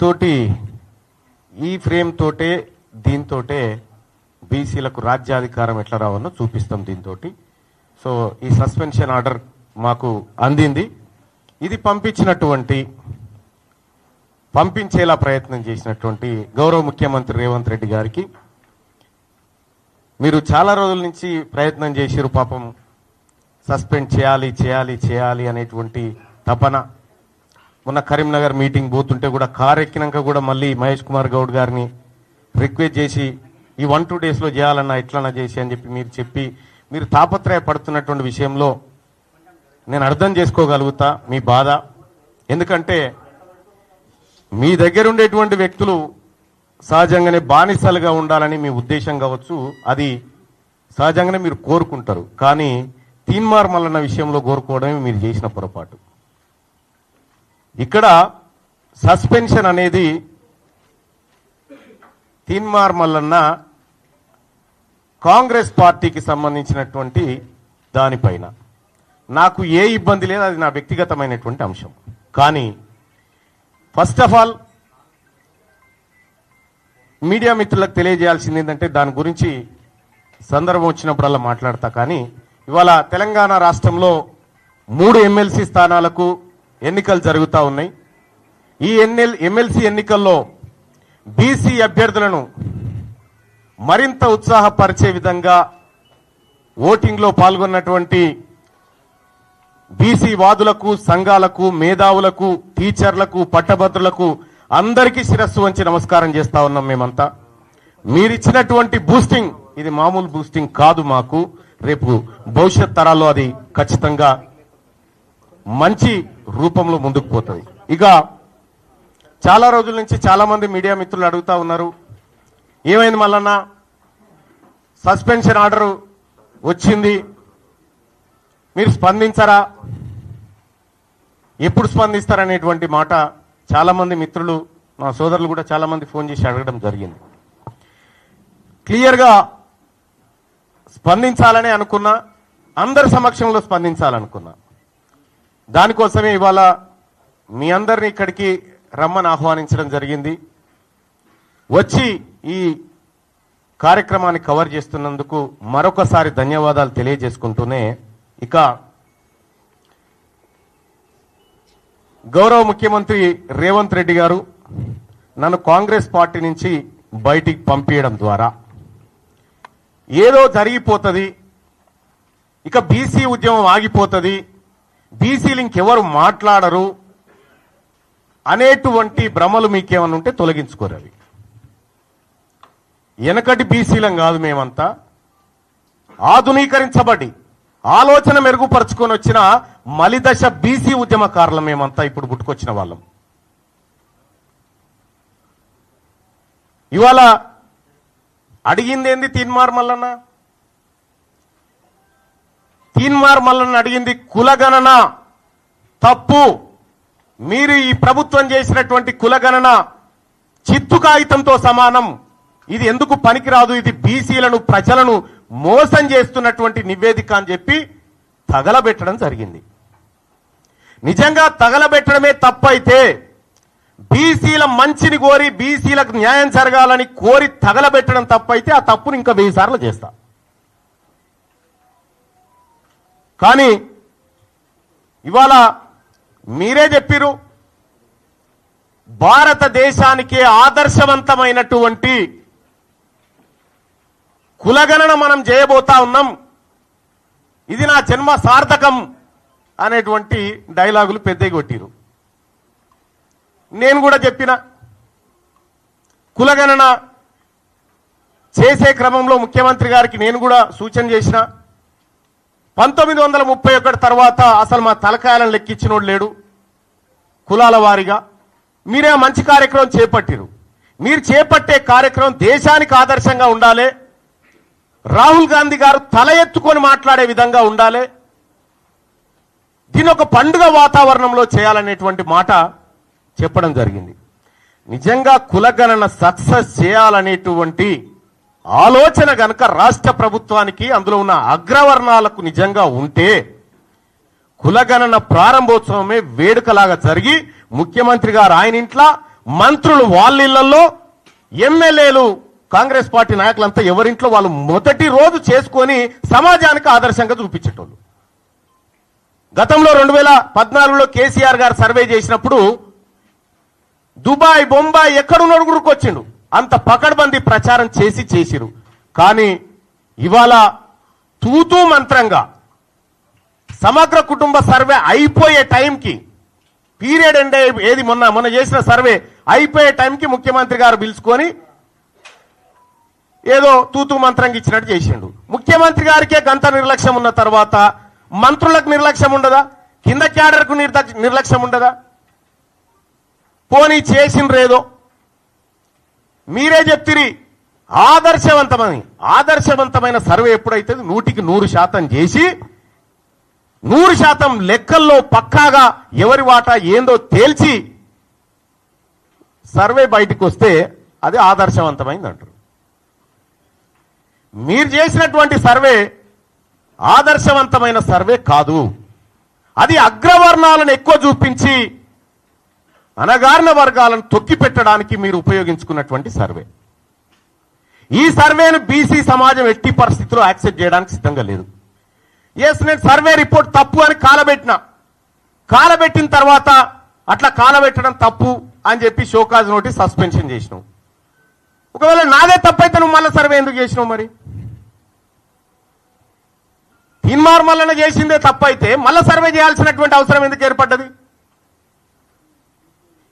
తోటి ఈ ఫ్రేమ్ తోటే దీంతోటే బీసీలకు రాజ్యాధికారం ఎట్లా రావాలో చూపిస్తాం దీంతో. సో ఈ సస్పెన్షన్ ఆర్డర్ మాకు అందింది. ఇది పంపించేలా ప్రయత్నం చేసినటువంటి గౌరవ ముఖ్యమంత్రి రేవంత్ రెడ్డి గారికి మీరు చాలా రోజుల నుంచి ప్రయత్నం చేసిరు. పాపం సస్పెండ్ చేయాలి అనేటువంటి తపన. మొన్న కరీంనగర్ మీటింగ్ పోతుంటే కూడా కారు ఎక్కినాక కూడా మళ్ళీ మహేష్ కుమార్ గౌడ్ గారిని రిక్వెస్ట్ చేసి ఈ 1-2 డేస్లో చేయాలన్నా ఎట్లన్నా చేసి అని చెప్పి మీరు తాపత్రయపడుతున్నటువంటి విషయంలో నేను అర్థం చేసుకోగలుగుతా మీ బాధ. ఎందుకంటే మీ దగ్గర ఉండేటువంటి వ్యక్తులు సహజంగానే బానిసలుగా ఉండాలని మీ ఉద్దేశం కావచ్చు, అది సహజంగానే మీరు కోరుకుంటారు. కానీ తీన్మార్ మల్లన్న విషయంలో కోరుకోవడమే మీరు చేసిన పొరపాటు. ఇక్కడ సస్పెన్షన్ అనేది తీన్మార్ మల్లన్న కాంగ్రెస్ పార్టీకి సంబంధించినటువంటి దానిపైన నాకు ఏ ఇబ్బంది లేదు, అది నా వ్యక్తిగతమైనటువంటి అంశం. కానీ ఫస్ట్ ఆఫ్ ఆల్ మీడియా మిత్రులకు తెలియజేయాల్సింది ఏంటంటే దాని గురించి సందర్భం వచ్చినప్పుడల్లా మాట్లాడతా. కానీ ఇవాళ తెలంగాణ రాష్ట్రంలో 3 ఎమ్మెల్సీ స్థానాలకు ఎన్నికలు జరుగుతూ ఉన్నాయి. ఈ ఎమ్మెల్సీ ఎన్నికల్లో బీసీ అభ్యర్థులను మరింత ఉత్సాహపరిచే విధంగా ఓటింగ్లో పాల్గొన్నటువంటి బీసీ వాదులకు, సంఘాలకు, మేధావులకు, టీచర్లకు, పట్టభద్రులకు అందరికీ శిరస్సు వంచి నమస్కారం చేస్తా ఉన్నాం. మేమంతా మీరిచ్చినటువంటి బూస్టింగ్ ఇది మామూలు బూస్టింగ్ కాదు. మాకు రేపు భవిష్యత్ తరాల్లో అది ఖచ్చితంగా మంచి రూపంలో ముందుకు పోతుంది. ఇక చాలా రోజుల నుంచి చాలా మంది మీడియా మిత్రులు అడుగుతా ఉన్నారు, ఏమైంది మల్లన్న సస్పెన్షన్ ఆర్డర్ వచ్చింది, మీరు స్పందించరా, ఎప్పుడు స్పందిస్తారనేటువంటి మాట చాలా మంది మిత్రులు, మా సోదరులు కూడా చాలా మంది ఫోన్ చేసి అడగడం జరిగింది. క్లియర్గా స్పందించాలనే అనుకున్నా, అందరి సమక్షంలో స్పందించాలనుకున్నా. దానికోసమే ఇవాళ మీ అందరినీ ఇక్కడికి రమ్మని ఆహ్వానించడం జరిగింది. వచ్చి ఈ కార్యక్రమాన్ని కవర్ చేస్తున్నందుకు మరొకసారి ధన్యవాదాలు తెలియజేసుకుంటూనే, ఇక గౌరవ ముఖ్యమంత్రి రేవంత్ రెడ్డి గారు నన్ను కాంగ్రెస్ పార్టీ నుంచి బయటికి పంపించడం ద్వారా ఏదో జరిగిపోతుంది, ఇక బీసీ ఉద్యమం ఆగిపోతుంది, బీసీలు ఇంకెవరు మాట్లాడరు అనేటువంటి భ్రమలు మీకేమన్నా ఉంటే తొలగించుకోరు. అవి వెనకటి బీసీలం కాదు, మేమంతా ఆధునీకరించబడి ఆలోచన మెరుగుపరుచుకొని వచ్చిన మలిదశ బీసీ ఉద్యమకారులం మేమంతా ఇప్పుడు పుట్టుకొచ్చిన వాళ్ళం. ఇవాళ అడిగిందేంది తీన్మార్ మల్లన్న? తీన్మార్ మల్లన్న అడిగింది కులగణన తప్పు, మీరు ఈ ప్రభుత్వం చేసినటువంటి కులగణన చిత్తు కాగితంతో సమానం, ఇది ఎందుకు పనికిరాదు, ఇది బీసీలను ప్రజలను మోసం చేస్తున్నటువంటి నివేదిక అని చెప్పి తగలబెట్టడం జరిగింది. నిజంగా తగలబెట్టడమే తప్పైతే, బీసీల మంచిని కోరి బీసీలకు న్యాయం జరగాలని కోరి తగలబెట్టడం తప్పైతే ఆ తప్పును ఇంకా 1000 సార్లు చేస్తా. కానీ ఇవాళ మీరే చెప్పిరు, భారతదేశానికి ఆదర్శవంతమైనటువంటి కులగణన మనం చేయబోతా ఉన్నాం, ఇది నా జన్మ సార్థకం అనేటువంటి డైలాగులు పెద్దగా కొట్టిరు. నేను కూడా చెప్పిన, కులగణన చేసే క్రమంలో ముఖ్యమంత్రి గారికి నేను కూడా సూచన చేసిన, 1931 తర్వాత అసలు మా తలకాయలను లెక్కించినోడు లేడు కులాల వారీగా. మీరే మంచి కార్యక్రమం చేపట్టిరు. మీరు చేపట్టే కార్యక్రమం దేశానికి ఆదర్శంగా ఉండాలి, రాహుల్ గాంధీ గారు తల ఎత్తుకొని మాట్లాడే విధంగా ఉండాలి, దీని ఒక పండుగ వాతావరణంలో చేయాలనేటువంటి మాట చెప్పడం జరిగింది. నిజంగా కులగణన సక్సెస్ చేయాలనేటువంటి ఆలోచన గనక రాష్ట్ర ప్రభుత్వానికి, అందులో ఉన్న అగ్రవర్ణాలకు నిజంగా ఉంటే, కులగణన ప్రారంభోత్సవమే వేడుకలాగా జరిగి ముఖ్యమంత్రి గారు ఆయన ఇంట్లో మంత్రులు వాళ్ళ ఇళ్లలో, ఎమ్మెల్యేలు కాంగ్రెస్ పార్టీ నాయకులంతా ఎవరింట్లో వాళ్ళు మొదటి రోజు చేసుకొని సమాజానికి ఆదర్శంగా చూపించేటోళ్ళు. గతంలో 2014లో కేసీఆర్ గారు సర్వే చేసినప్పుడు దుబాయ్, బొంబాయి ఎక్కడున్నాడు కూడా వచ్చిండు. అంత పకడ్బందీ ప్రచారం చేసిరు. కానీ ఇవాళ తూతూ మంత్రంగా సమగ్ర కుటుంబ సర్వే అయిపోయే టైంకి, పీరియడ్ ఎండ్ ఏది మొన్న చేసిన సర్వే అయిపోయే టైంకి ముఖ్యమంత్రి గారు పిలుచుకొని ఏదో తూతూ మంత్రంగా ఇచ్చినట్టు చేసిండు. ముఖ్యమంత్రి గారికే గంత నిర్లక్ష్యం ఉన్న తర్వాత మంత్రులకు నిర్లక్ష్యం ఉండదా? కింద క్యాడర్కు నిర్లక్ష్యం ఉండదా? పోనీ చేసిండ్రేదో మీరే చెప్తిరి. ఆదర్శవంతమైన సర్వే ఎప్పుడైతే 100% చేసి 100% లెక్కల్లో పక్కాగా ఎవరి వాటా ఏందో తేల్చి సర్వే బయటికి వస్తే అది ఆదర్శవంతమైంది అంటారు. మీరు చేసినటువంటి సర్వే ఆదర్శవంతమైన సర్వే కాదు. అది అగ్రవర్ణాలను ఎక్కువ చూపించి అనగారిన వర్గాలను తొక్కి పెట్టడానికి మీరు ఉపయోగించుకున్నటువంటి సర్వే. ఈ సర్వేను బీసీ సమాజం ఎట్టి పరిస్థితుల్లో యాక్సెప్ట్ చేయడానికి సిద్ధంగా లేదు. ఎస్, నేను సర్వే రిపోర్ట్ తప్పు అని కాలబెట్టిన తర్వాత అట్లా కాలబెట్టడం తప్పు అని చెప్పి షోకాజ్ నోటీస్ సస్పెన్షన్ చేసినావు. ఒకవేళ నాదే తప్పైతే నువ్వు మళ్ళీ సర్వే ఎందుకు చేసినావు? మరి తీన్మార్మల్లన చేసిందే తప్పైతే మళ్ళీ సర్వే చేయాల్సినటువంటి అవసరం ఎందుకు ఏర్పడ్డది?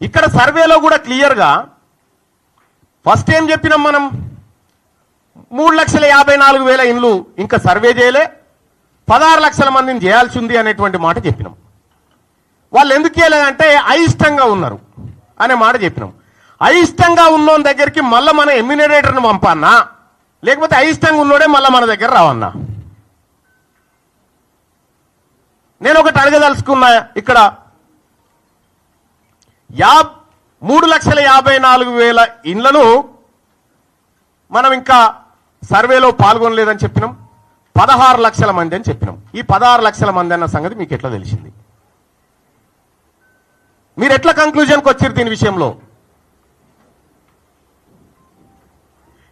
ఇక్కడ సర్వేలో కూడా క్లియర్గా ఫస్ట్ ఏం చెప్పినాం మనం, 3,54,000 ఇండ్లు ఇంకా సర్వే చేయలే, 16 లక్షల మందిని చేయాల్సి ఉంది అనేటువంటి మాట చెప్పినాం. వాళ్ళు ఎందుకు చేయలేదంటే అయిష్టంగా ఉన్నారు అనే మాట చెప్పినాం. అయిష్టంగా ఉన్నోని దగ్గరికి మళ్ళీ మన ఎమ్యూనరేటర్ని పంపన్నా, లేకపోతే అయిష్టంగా ఉన్నోడే మళ్ళీ మన దగ్గర రావన్నా? నేను ఒకటి అడగదలుచుకున్నా. ఇక్కడ 3,54,000 ఇండ్లను మనం ఇంకా సర్వేలో పాల్గొనలేదని చెప్పినాం. 16 లక్షల మంది అని చెప్పినాం. ఈ 16 లక్షల మంది అన్న సంగతి మీకు ఎట్లా తెలిసింది? మీరు ఎట్లా కంక్లూజన్కి వచ్చారు దీని విషయంలో?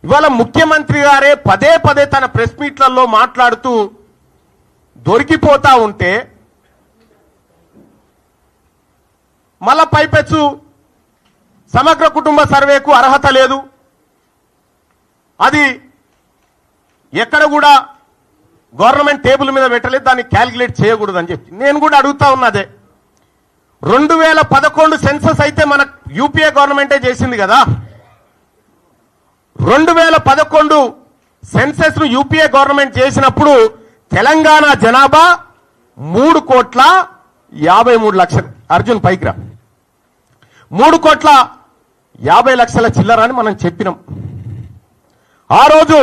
ఇవాళ ముఖ్యమంత్రి గారే పదే తన ప్రెస్ మీట్లలో మాట్లాడుతూ దొరికిపోతా ఉంటే మళ్ళా పైపెచ్చు సమగ్ర కుటుంబ సర్వేకు అర్హత లేదు, అది ఎక్కడ కూడా గవర్నమెంట్ టేబుల్ మీద పెట్టలేదు, దాన్ని క్యాలిక్యులేట్ చేయకూడదు అని చెప్పి నేను కూడా అడుగుతా ఉన్నదే. 2011 సెన్సస్ అయితే మన యూపీఏ గవర్నమెంటే చేసింది కదా. 2011 సెన్సస్ ను యూపీఏ గవర్నమెంట్ చేసినప్పుడు తెలంగాణ జనాభా 3,53,00,000. అర్జున్ పైకి రా. 3,50,00,000 చిల్లర అని మనం చెప్పినాం. ఆ రోజు